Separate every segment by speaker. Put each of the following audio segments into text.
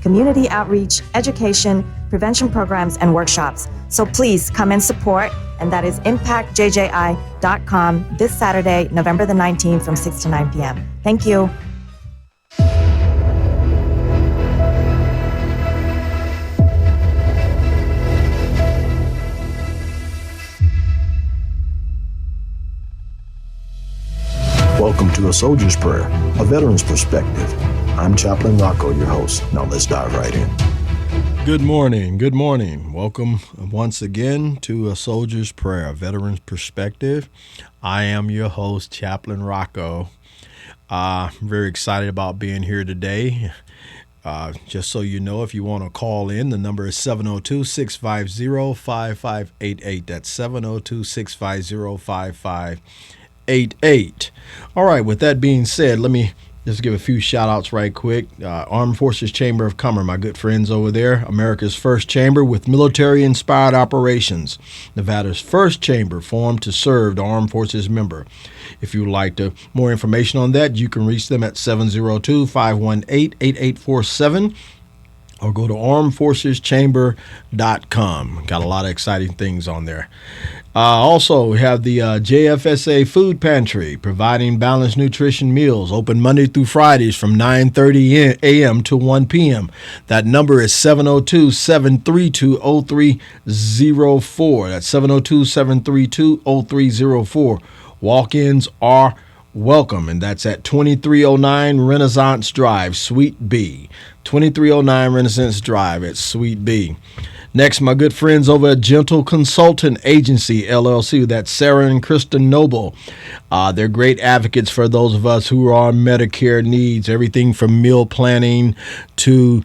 Speaker 1: community outreach, education, prevention programs, and workshops. So please come and support, and that is impactjji.com this Saturday, November the 19th from 6 to 9 p.m. Thank you.
Speaker 2: Welcome to A Soldier's Prayer, a veteran's perspective. I'm Chaplain Rocco, your host. Now let's dive right in.
Speaker 3: Good morning. Good morning. Welcome once again to A Soldier's Prayer, a veteran's perspective. I am your host, Chaplain Rocco. I'm very excited about being here today. Just so you know, if you want to call in, the number is 702-650-5588. That's 702-650-5588. All right, with that being said, let me just give a few shout outs right quick. Armed Forces Chamber of Commerce, my good friends over there, America's first chamber with military inspired operations. Nevada's first chamber formed to serve the Armed Forces member. If you would like more information on that, you can reach them at 702-518-8847. or go to armedforceschamber.com. Got a lot of exciting things on there. Also, we have the JFSA Food Pantry, providing balanced nutrition meals, open Monday through Fridays from 9:30 a.m. to 1 p.m. That number is 702-732-0304. That's 702-732-0304. Walk-ins are welcome, and that's at 2309 Renaissance Drive, Suite B. 2309 Renaissance Drive at Suite B. Next, my good friends over at Gentle Consultant Agency, LLC. That's Sarah and Kristen Noble. They're great advocates for those of us who are on Medicare needs, everything from meal planning to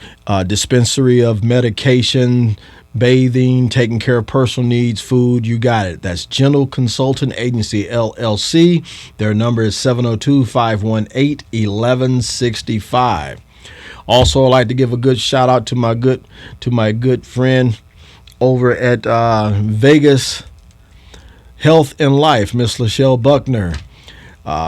Speaker 3: dispensary of medication, bathing, taking care of personal needs, food, you got it. That's Gentle Consultant Agency, LLC. Their number is 702-518-1165. Also, I'd like to give a good shout out to my good friend over at Vegas Health and Life, Miss Lachelle Buckner.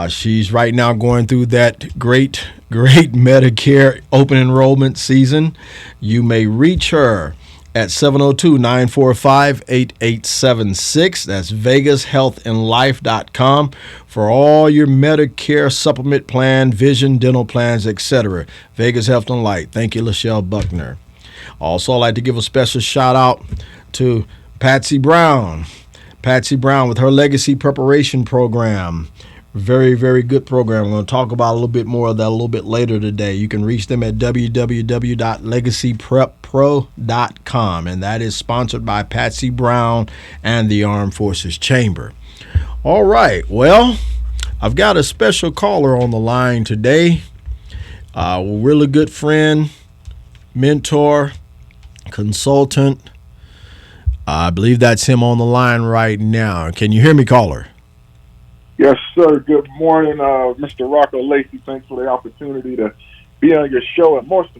Speaker 3: She's right now going through that great Medicare open enrollment season. You may reach her at 702-945-8876. That's VegasHealthAndLife.com for all your Medicare supplement plan, vision, dental plans, etc. Vegas Health and Life. Thank you, Lachelle Buckner. Also, I'd like to give a special shout out to Patsy Brown. Patsy Brown with her Legacy Preparation Program. Very, very good program. I'm going to talk about a little bit more of that a little bit later today. You can reach them at www.legacypreppro.com, and that is sponsored by Patsy Brown and the Armed Forces Chamber. All right. Well, I've got a special caller on the line today. A really good friend, mentor, consultant. I believe that's him on the line right now. Can you hear me, caller?
Speaker 4: Yes, sir. Good morning, Mr. Rocco Lacey. Thanks for the opportunity to be on your show, and most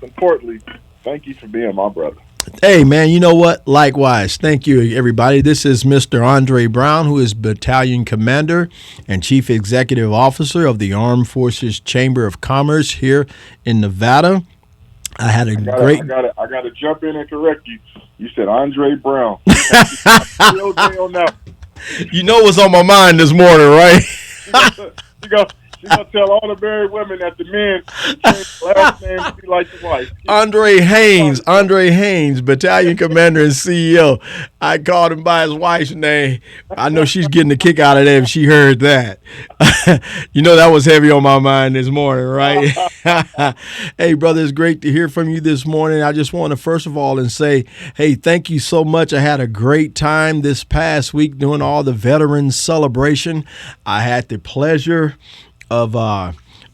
Speaker 4: importantly, thank you for being my brother.
Speaker 3: Hey, man, you know what? Likewise. Thank you, everybody. This is Mr. Andre Brown, who is Battalion Commander and Chief Executive Officer of the Armed Forces Chamber of Commerce here in Nevada. I gotta
Speaker 4: jump in and correct you. You said Andre Brown. Real day on that.
Speaker 3: You know what's on my mind this morning, right?
Speaker 4: She gonna tell all the married women that the men change the last name to be like the wife.
Speaker 3: Andre Haynes, Battalion Commander and CEO. I called him by his wife's name. I know she's getting a kick out of that if she heard that. You know that was heavy on my mind this morning, right? Hey, brother, it's great to hear from you this morning. I just want to first of all say, hey, thank you so much. I had a great time this past week doing all the veterans celebration. I had the pleasure of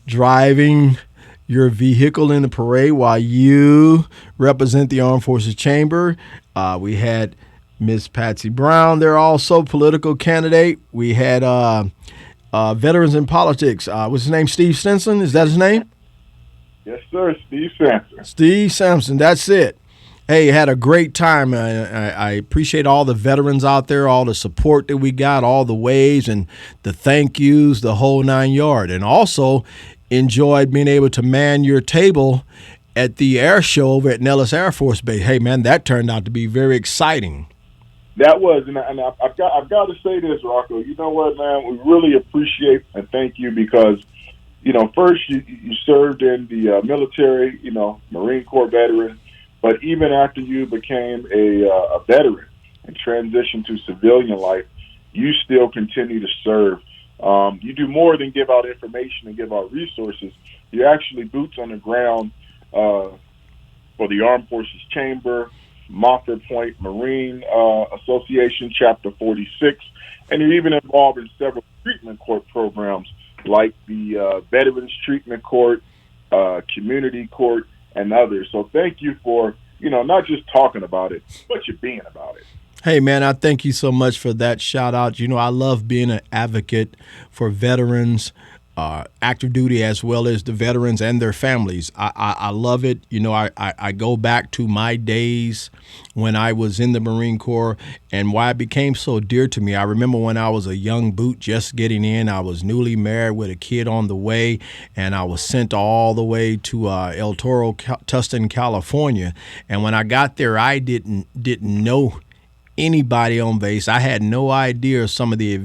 Speaker 3: driving your vehicle in the parade while you represent the Armed Forces Chamber. We had Miss Patsy Brown there, also political candidate. We had veterans in politics. What's his name? Steve Stinson? Is that his name?
Speaker 4: Yes, sir. Steve Sampson.
Speaker 3: Steve Sampson. That's it. Hey, had a great time. I appreciate all the veterans out there, all the support that we got, all the waves and the thank yous, the whole 9 yards. And also enjoyed being able to man your table at the air show over at Nellis Air Force Base. Hey, man, that turned out to be very exciting.
Speaker 4: That was, and I've got to say this, Rocco. You know what, man? We really appreciate and thank you because, first you served in the military, Marine Corps veteran, but even after you became a veteran and transitioned to civilian life, you still continue to serve. You do more than give out information and give out resources. You're actually boots on the ground for the Armed Forces Chamber, Moffett Point Marine Association, Chapter 46, and you're even involved in several treatment court programs like the Veterans Treatment Court, Community Court, and others. So thank you for, not just talking about it, but you being about it.
Speaker 3: Hey, man, I thank you so much for that shout out. I love being an advocate for veterans, active duty, as well as the veterans and their families. I love it. I go back to my days when I was in the Marine Corps and why it became so dear to me. I remember when I was a young boot just getting in, I was newly married with a kid on the way, and I was sent all the way to El Toro, Tustin, California. And when I got there, I didn't know anybody on base. I had no idea some of the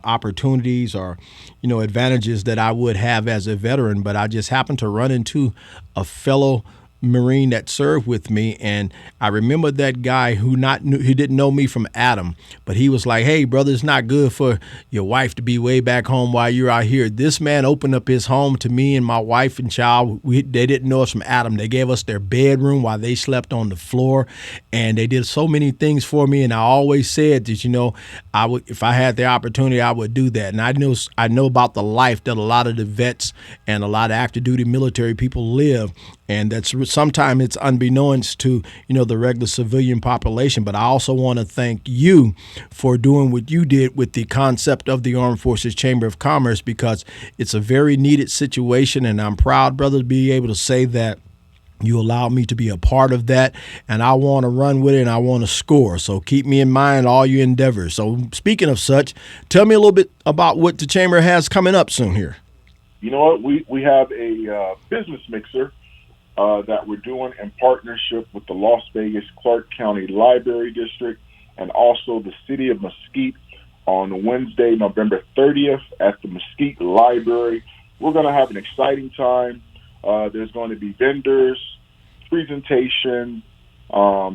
Speaker 3: opportunities or advantages that I would have as a veteran, but I just happened to run into a fellow Marine that served with me, and I remember that guy who didn't know me from Adam, but he was like, "Hey, brother, it's not good for your wife to be way back home while you're out here." This man opened up his home to me and my wife and child. They didn't know us from Adam. They gave us their bedroom while they slept on the floor, and they did so many things for me. And I always said that, I would, if I had the opportunity, I would do that. And I know about the life that a lot of the vets and a lot of active duty military people live. And that's sometimes it's unbeknownst to, the regular civilian population. But I also want to thank you for doing what you did with the concept of the Armed Forces Chamber of Commerce, because it's a very needed situation. And I'm proud, brother, to be able to say that you allowed me to be a part of that. And I want to run with it and I want to score. So keep me in mind all your endeavors. So speaking of such, tell me a little bit about what the Chamber has coming up soon here.
Speaker 4: You know what? We have a business mixer that we're doing in partnership with the Las Vegas Clark County Library District and also the City of Mesquite on Wednesday, November 30th at the Mesquite Library. We're going to have an exciting time. There's going to be vendors, presentation of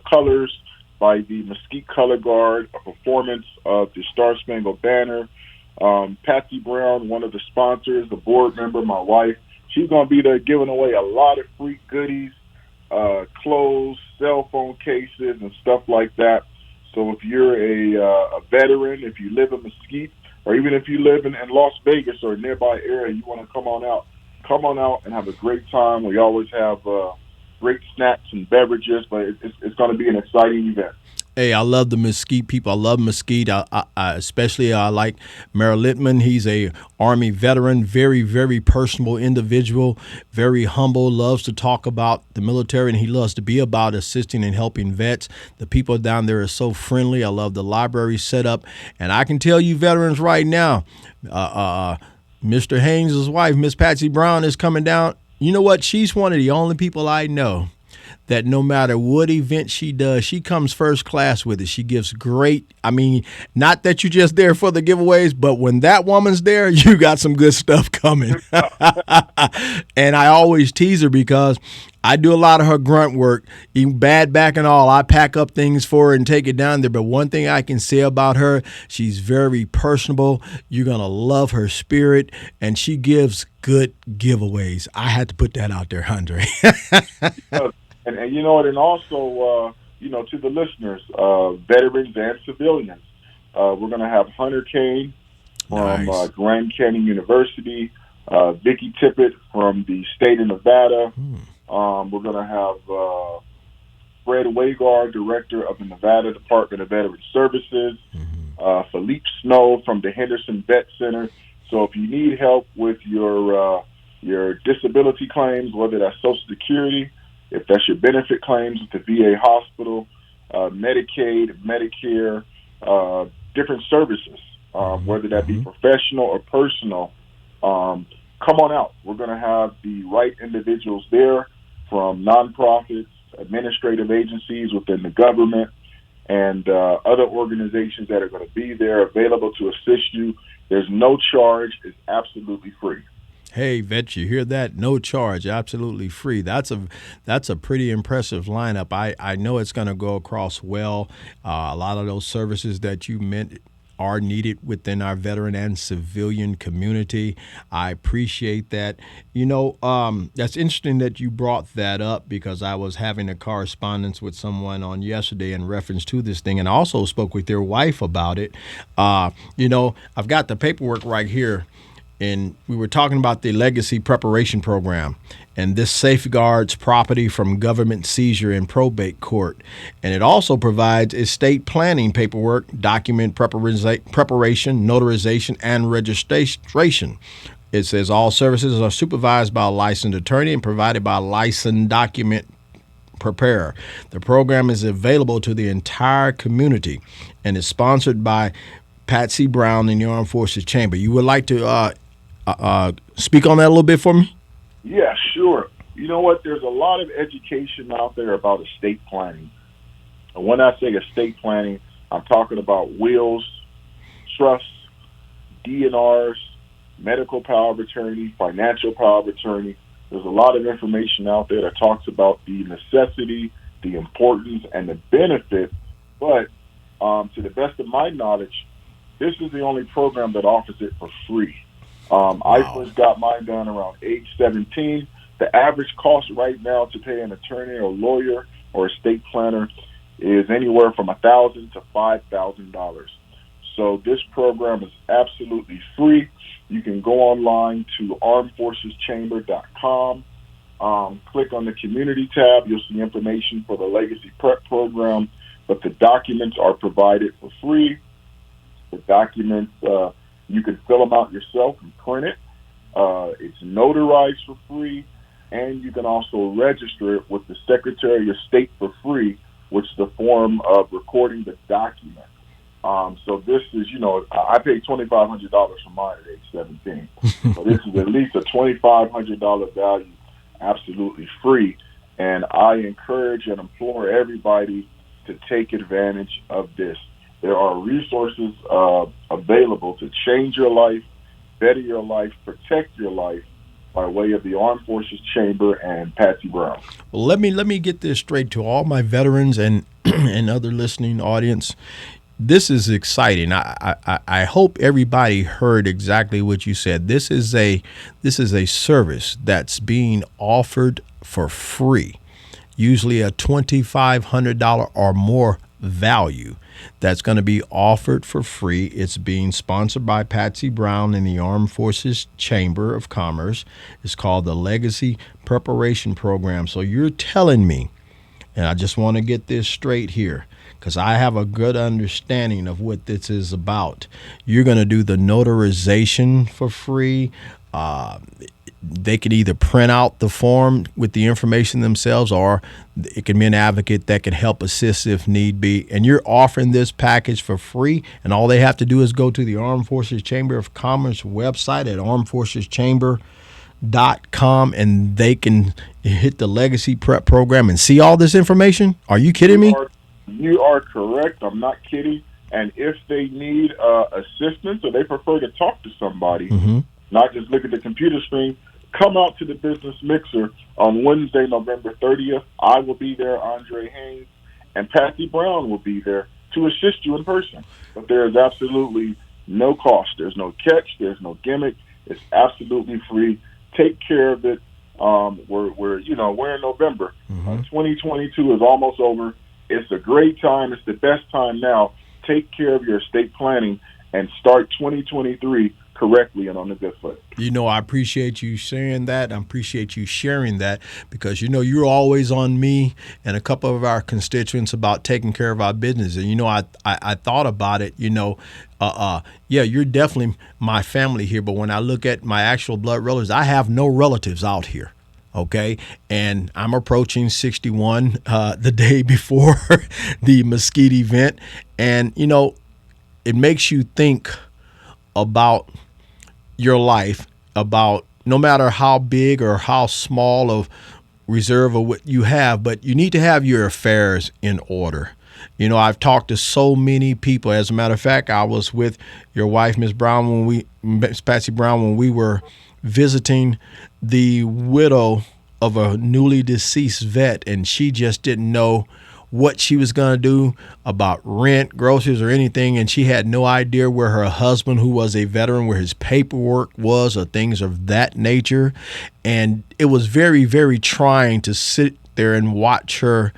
Speaker 4: colors by the Mesquite Color Guard, a performance of the Star Spangled Banner. Patsy Brown, one of the sponsors, the board member, my wife, she's going to be there giving away a lot of free goodies, clothes, cell phone cases, and stuff like that. So if you're a veteran, if you live in Mesquite, or even if you live in Las Vegas or a nearby area, you want to come on out and have a great time. We always have great snacks and beverages, but it's going to be an exciting event.
Speaker 3: Hey, I love the Mesquite people. I love Mesquite. I especially like Mayor Littman. He's a Army veteran, very, very personable individual, very humble, loves to talk about the military, and he loves to be about assisting and helping vets. The people down there are so friendly. I love the library setup. And I can tell you veterans right now, Mr. Haynes' wife, Miss Patsy Brown, is coming down. You know what? She's one of the only people I know that no matter what event she does, she comes first class with it. She gives great, not that you're just there for the giveaways, but when that woman's there, you got some good stuff coming. And I always tease her because I do a lot of her grunt work, even bad back and all. I pack up things for her and take it down there. But one thing I can say about her, she's very personable. You're going to love her spirit, and she gives good giveaways. I had to put that out there, Andre.
Speaker 4: And you know what, and also, to the listeners, veterans and civilians, we're going to have Hunter Kane from
Speaker 3: Nice.
Speaker 4: Grand Canyon University, Vicki Tippett from the state of Nevada. We're going to have Fred Wagar, director of the Nevada Department of Veteran Services, Philippe Snow from the Henderson Vet Center. So if you need help with your disability claims, whether that's Social Security, if that's your benefit claims with the VA hospital, Medicaid, Medicare, different services, whether that be professional or personal, come on out. We're going to have the right individuals there from nonprofits, administrative agencies within the government, and other organizations that are going to be there available to assist you. There's no charge. It's absolutely free.
Speaker 3: Hey, Vet, you hear that? No charge, absolutely free. That's a pretty impressive lineup. I know it's going to go across well. A lot of those services that you meant are needed within our veteran and civilian community. I appreciate that. That's interesting that you brought that up, because I was having a correspondence with someone on yesterday in reference to this thing, and I also spoke with their wife about it. I've got the paperwork right here. And we were talking about the legacy preparation program, and this safeguards property from government seizure in probate court. And it also provides estate planning paperwork, document preparation, notarization, and registration. It says all services are supervised by a licensed attorney and provided by a licensed document preparer. The program is available to the entire community and is sponsored by Patsy Brown in the Armed Forces Chamber. You would like to speak on that a little bit for me?
Speaker 4: Yeah, sure. You know what? There's a lot of education out there about estate planning. And when I say estate planning, I'm talking about wills, trusts, DNRs, medical power of attorney, financial power of attorney. There's a lot of information out there that talks about the necessity, the importance, and the benefit. But to the best of my knowledge, this is the only program that offers it for free. I first got mine done around age 17. The average cost right now to pay an attorney or lawyer or estate planner is anywhere from $1,000 to $5,000. So this program is absolutely free. You can go online to armedforceschamber.com. Click on the community tab. You'll see information for the Legacy Prep program, but the documents are provided for free. The documents, you can fill them out yourself and print it. It's notarized for free, and you can also register it with the Secretary of State for free, which is the form of recording the document. So this is, I paid $2,500 for mine at age 17. So this is at least a $2,500 value, absolutely free. And I encourage and implore everybody to take advantage of this. There are resources available to change your life, better your life, protect your life by way of the Armed Forces Chamber and Patsy Brown.
Speaker 3: Well, let me get this straight to all my veterans and and other listening audience. This is exciting. I hope everybody heard exactly what you said. This is a service that's being offered for free, usually a $2,500 or more value. That's going to be offered for free. It's being sponsored by Patsy Brown in the Armed Forces Chamber of Commerce. It's called the Legacy Preparation Program. So you're telling me, and I just want to get this straight here, because I have a good understanding of what this is about. You're going to do the notarization for free. They could either print out the form with the information themselves, or it can be an advocate that can help assist if need be. And you're offering this package for free, and all they have to do is go to the Armed Forces Chamber of Commerce website at armedforceschamber.com, and they can hit the Legacy Prep program and see all this information. Are you kidding me?
Speaker 4: You are correct. I'm not kidding. And if they need assistance or they prefer to talk to somebody, not just look at the computer screen, come out to the Business Mixer on Wednesday, November 30th. I will be there, Andre Haynes, and Patsy Brown will be there to assist you in person. But there is absolutely no cost. There's no catch. There's no gimmick. It's absolutely free. Take care of it. We're in November. 2022 is almost over. It's a great time. It's the best time now. Take care of your estate planning and start 2023 correctly and on a good foot.
Speaker 3: I appreciate you saying that. I appreciate you sharing that, because, you're always on me and a couple of our constituents about taking care of our business. And, I thought about it, you're definitely my family here. But when I look at my actual blood relatives, I have no relatives out here. Okay. And I'm approaching 61 the day before the Mesquite event. And, it makes you think about your life, about no matter how big or how small of reserve of what you have, but you need to have your affairs in order. You know, I've talked to so many people. As a matter of fact, I was with your wife, Miss Patsy Brown, when we were visiting the widow of a newly deceased vet, and she just didn't know what she was going to do about rent, groceries, or anything, and she had no idea where her husband, who was a veteran, where his paperwork was, or things of that nature. And it was very, very trying to sit there and watch her,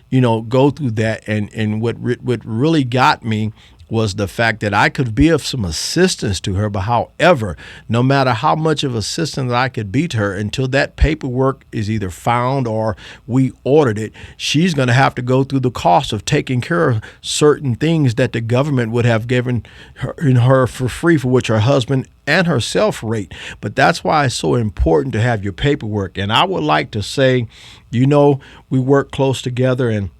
Speaker 3: you know, go through that. And what really got me was the fact that I could be of some assistance to her. But however, no matter how much of assistance I could be to her, until that paperwork is either found or we ordered it, she's going to have to go through the cost of taking care of certain things that the government would have given her for free, for which her husband and herself rate. But that's why it's so important to have your paperwork. And I would like to say, you know, we work close together, and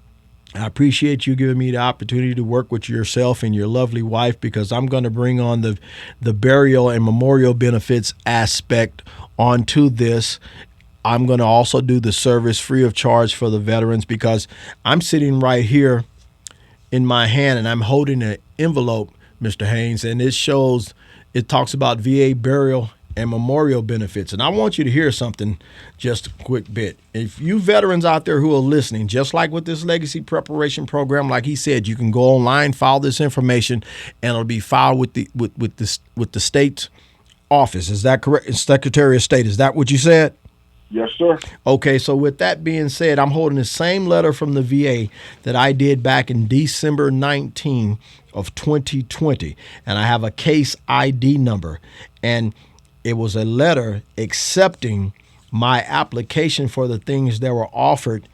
Speaker 3: I appreciate you giving me the opportunity to work with yourself and your lovely wife, because I'm going to bring on the burial and memorial benefits aspect onto this. I'm going to also do the service free of charge for the veterans, because I'm sitting right here in my hand and I'm holding an envelope, Mr. Haynes, and it talks about VA burial and memorial benefits. And I want you to hear something, just a quick bit. If you veterans out there who are listening, just like with this legacy preparation program, like he said, you can go online, file this information, and it'll be filed with the state office. Is that correct? Secretary of State, is that what you said?
Speaker 4: Yes, sir.
Speaker 3: Okay, so with that being said, I'm holding the same letter from the VA that I did back in December 19 of 2020, and I have a case ID number, and it was a letter accepting my application for the things that were offered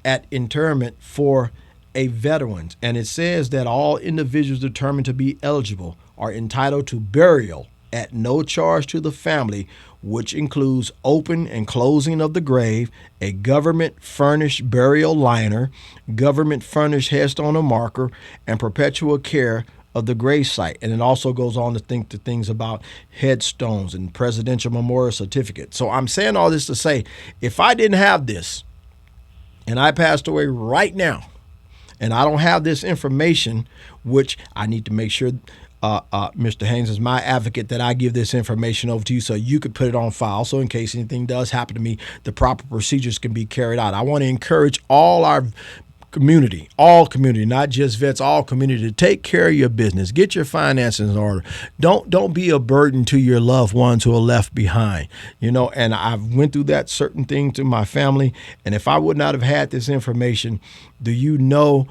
Speaker 3: at interment for a veteran. And it says that all individuals determined to be eligible are entitled to burial at no charge to the family, which includes open and closing of the grave, a government-furnished burial liner, government-furnished headstone or marker, and perpetual care of the grave site. And it also goes on to think to things about headstones and presidential memorial certificates. So I'm saying all this to say, if I didn't have this and I passed away right now and I don't have this information, which I need to make sure Mr. Haynes is my advocate that I give this information over to you so you could put it on file. So in case anything does happen to me, the proper procedures can be carried out. I want to encourage all our community, not just vets, all community, to take care of your business. Get your finances in order. Don't be a burden to your loved ones who are left behind. You know, and I've went through that certain thing to my family. And if I would not have had this information, do you know,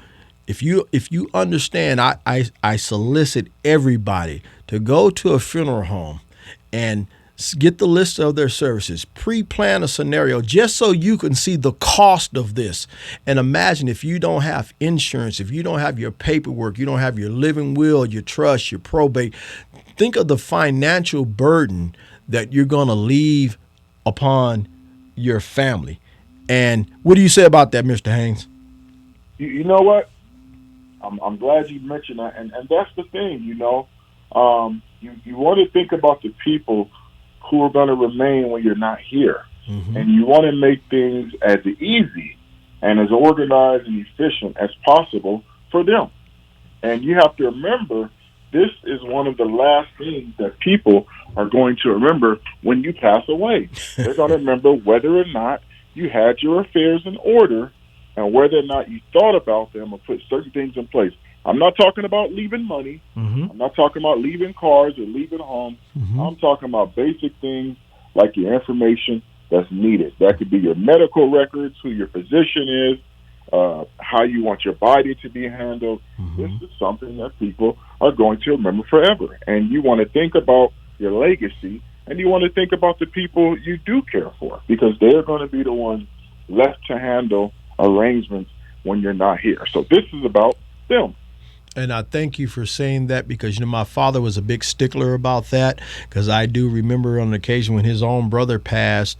Speaker 3: if you understand, I solicit everybody to go to a funeral home and get the list of their services, pre-plan a scenario just so you can see the cost of this. And imagine if you don't have insurance, if you don't have your paperwork, you don't have your living will, your trust, your probate, think of the financial burden that you're going to leave upon your family. And what do you say about that, Mr. Haynes?
Speaker 4: You know what? I'm glad you mentioned that. And that's the thing, you know. You want to think about the people who are going to remain when you're not here. Mm-hmm. And you want to make things as easy and as organized and efficient as possible for them. And you have to remember, this is one of the last things that people are going to remember when you pass away. They're going to remember whether or not you had your affairs in order and whether or not you thought about them or put certain things in place. I'm not talking about leaving money. Mm-hmm. I'm not talking about leaving cars or leaving homes. Mm-hmm. I'm talking about basic things like your information that's needed. That could be your medical records, who your physician is, how you want your body to be handled. Mm-hmm. This is something that people are going to remember forever. And you want to think about your legacy, and you want to think about the people you do care for, because they're going to be the ones left to handle arrangements when you're not here. So this is about them.
Speaker 3: And I thank you for saying that, because, you know, my father was a big stickler about that, because I do remember on an occasion when his own brother passed,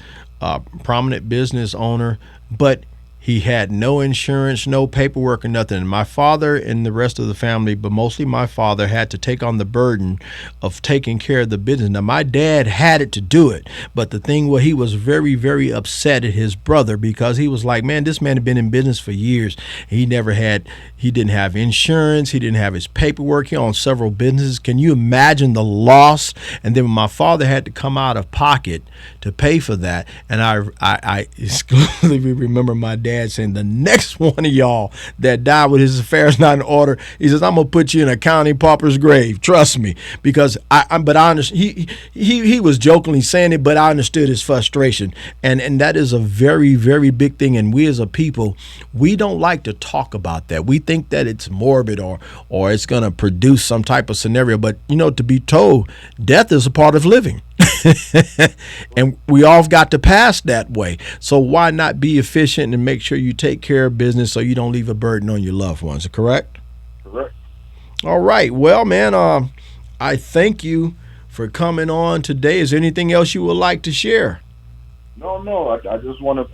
Speaker 3: prominent business owner, but He had no insurance, no paperwork or nothing. My father and the rest of the family, but mostly my father, had to take on the burden of taking care of the business. Now, my dad had it to do it, but the thing was, he was very, very upset at his brother because he was like, man, this man had been in business for years. He didn't have insurance. He didn't have his paperwork. He owned several businesses. Can you imagine the loss? And then my father had to come out of pocket to pay for that. And I exclusively remember my dad saying, the next one of y'all that died with his affairs not in order, he says, I'm gonna put you in a county pauper's grave. Trust me, because I understand. He was jokingly saying it, but I understood his frustration, and that is a very, very big thing. And we as a people, we don't like to talk about that. We think that it's morbid or it's gonna produce some type of scenario. But to be told, death is a part of living. And we all got to pass that way. So why not be efficient and make sure you take care of business so you don't leave a burden on your loved ones, correct?
Speaker 4: Correct.
Speaker 3: All right. Well, man, I thank you for coming on today. Is there anything else you would like to share?
Speaker 4: No. I just want to,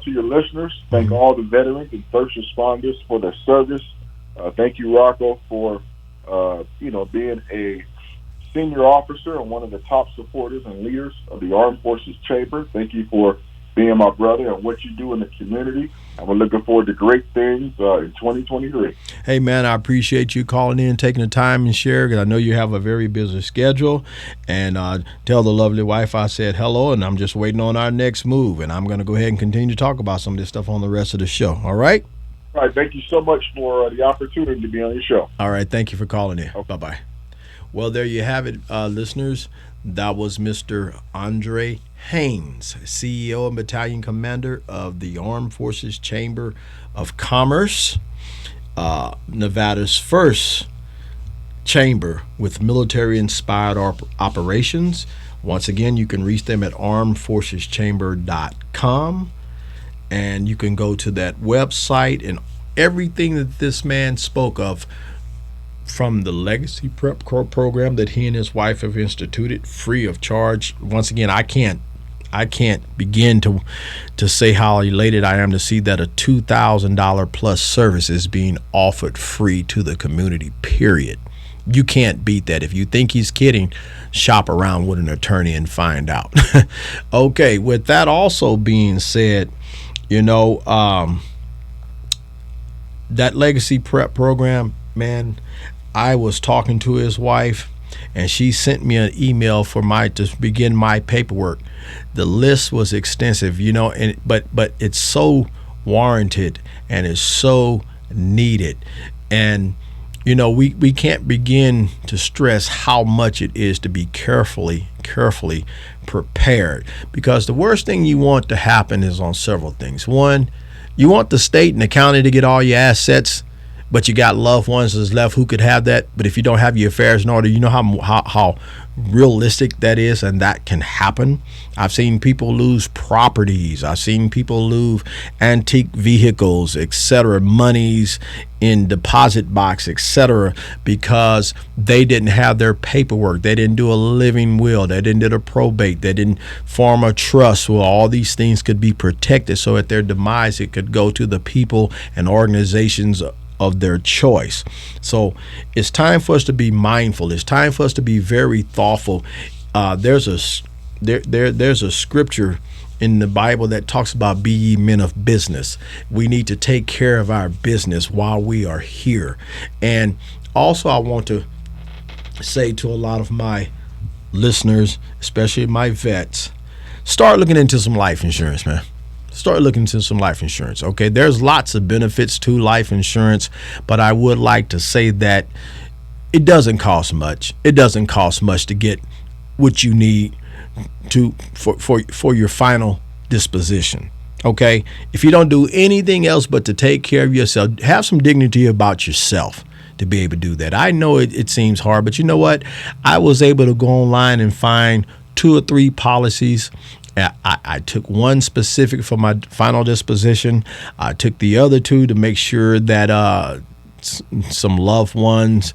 Speaker 4: to your listeners, thank all the veterans and first responders for their service. Thank you, Rocco, for, being a senior officer and one of the top supporters and leaders of the Armed Forces Chamber. Thank you for being my brother and what you do in the community. And we're looking forward to great things in 2023.
Speaker 3: Hey, man, I appreciate you calling in, taking the time and sharing, because I know you have a very busy schedule. And tell the lovely wife I said hello, and I'm just waiting on our next move. And I'm going to go ahead and continue to talk about some of this stuff on the rest of the show. All right?
Speaker 4: All right. Thank you so much for the opportunity to be on your show.
Speaker 3: All right. Thank you for calling in.
Speaker 4: Okay.
Speaker 3: Bye-bye. Well, there you have it, listeners. That was Mr. Andre Haynes, CEO and Battalion Commander of the Armed Forces Chamber of Commerce, Nevada's first chamber with military-inspired operations. Once again, you can reach them at armedforceschamber.com, and you can go to that website, and everything that this man spoke of, from the legacy prep program that he and his wife have instituted, free of charge. Once again, I can't begin to say how elated I am to see that a $2,000 plus service is being offered free to the community, period. You can't beat that. If you think he's kidding, shop around with an attorney and find out. Okay, with that also being said, that legacy prep program, man, I was talking to his wife, and she sent me an email to begin my paperwork. The list was extensive, but it's so warranted and it's so needed. And we can't begin to stress how much it is to be carefully prepared, because the worst thing you want to happen is on several things. One, you want the state and the county to get all your assets, but you got loved ones that's left who could have that. But if you don't have your affairs in order, you know how realistic that is, and that can happen. I've seen people lose properties. I've seen people lose antique vehicles, etc., monies in deposit box, etc., because they didn't have their paperwork. They didn't do a living will. They didn't do a probate. They didn't form a trust where all these things could be protected, so at their demise it could go to the people and organizations of their choice. So it's time for us to be mindful. It's time for us to be very thoughtful. There's a scripture in the Bible that talks about be ye men of business. We need to take care of our business while we are here. And also I want to say to a lot of my listeners, especially my vets, start looking into some life insurance, man. Start looking into some life insurance. Okay, there's lots of benefits to life insurance, but I would like to say that it doesn't cost much. It doesn't cost much to get what you need for your final disposition. Okay, if you don't do anything else but to take care of yourself, have some dignity about yourself to be able to do that. I know it seems hard, but you know what? I was able to go online and find 2 or 3 policies. I took one specific for my final disposition. I took the other 2 to make sure that some loved ones,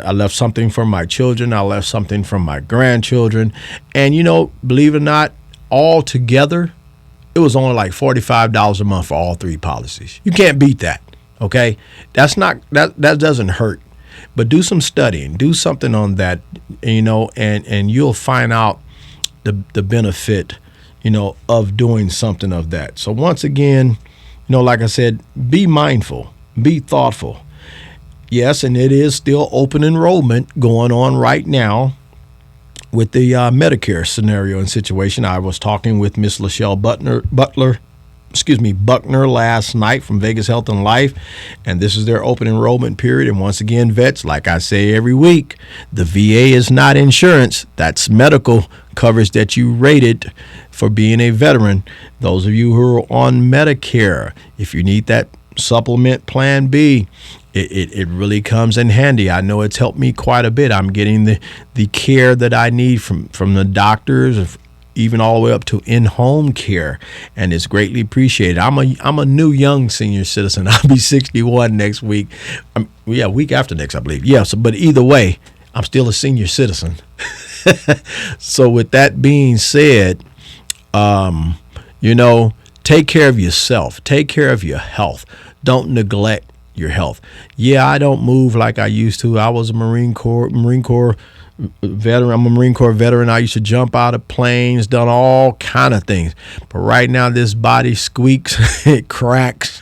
Speaker 3: I left something for my children. I left something for my grandchildren. And, believe it or not, all together, It was only like $45 a month for all 3 policies. You can't beat that. Okay, that doesn't hurt. But do some studying, do something on that, and you'll find out the benefit, of doing something of that. So once again, like I said, be mindful, be thoughtful. Yes, and it is still open enrollment going on right now with the Medicare scenario and situation. I was talking with Miss Lachelle Buckner last night from Vegas Health and Life, and this is their open enrollment period. And once again, vets, like I say every week, the VA is not insurance. That's medical coverage that you rated for being a veteran. Those of you who are on Medicare, if you need that supplement Plan B, it really comes in handy. I know it's helped me quite a bit. I'm getting the care that I need from the doctors, even all the way up to in-home care, and it's greatly appreciated. I'm a new young senior citizen. I'll be 61 next week. Week after next, I believe. Yeah, but either way, I'm still a senior citizen. So with that being said, take care of yourself. Take care of your health. Don't neglect your health. Yeah, I don't move like I used to. I was a Marine Corps veteran. I'm a Marine Corps veteran. I used to jump out of planes, done all kind of things. But right now, this body squeaks, it cracks.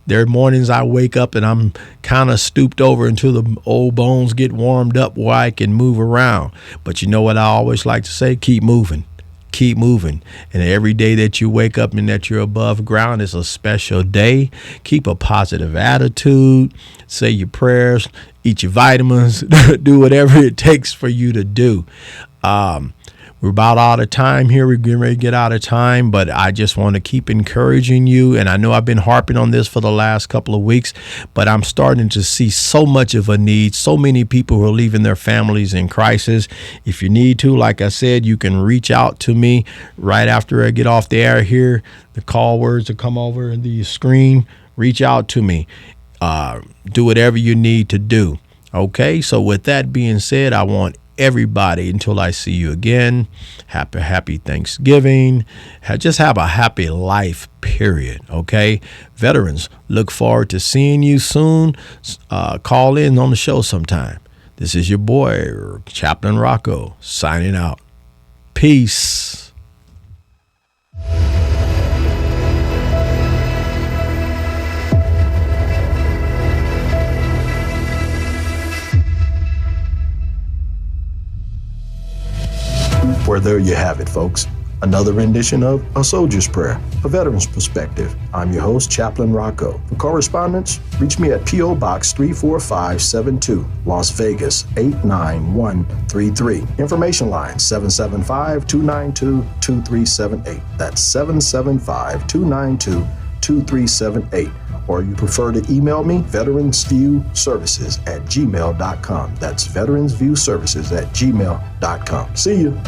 Speaker 3: There are mornings I wake up and I'm kind of stooped over until the old bones get warmed up where I can move around. But you know what I always like to say? Keep moving. Keep moving. And every day that you wake up and that you're above ground is a special day. Keep a positive attitude. Say your prayers. Eat your vitamins. Do whatever it takes for you to do. We're about out of time here. We're getting ready to get out of time, but I just want to keep encouraging you. And I know I've been harping on this for the last couple of weeks, but I'm starting to see so much of a need. So many people who are leaving their families in crisis. If you need to, like I said, you can reach out to me right after I get off the air here. The call words will come over the screen. Reach out to me. Do whatever you need to do. Okay, so with that being said, I want everybody, until I see you again, happy Thanksgiving. Just have a happy life, period. Okay, veterans, look forward to seeing you soon. Call in on the show sometime. This is your boy, Chaplain Rocco, signing out. Peace.
Speaker 2: Well, there you have it, folks. Another rendition of A Soldier's Prayer, a veteran's perspective. I'm your host, Chaplain Rocco. For correspondence, reach me at P.O. Box 34572, Las Vegas 89133. Information line 775-292-2378. That's 775-292-2378. Or you prefer to email me, veteransviewservices@gmail.com. That's veteransviewservices@gmail.com. See you.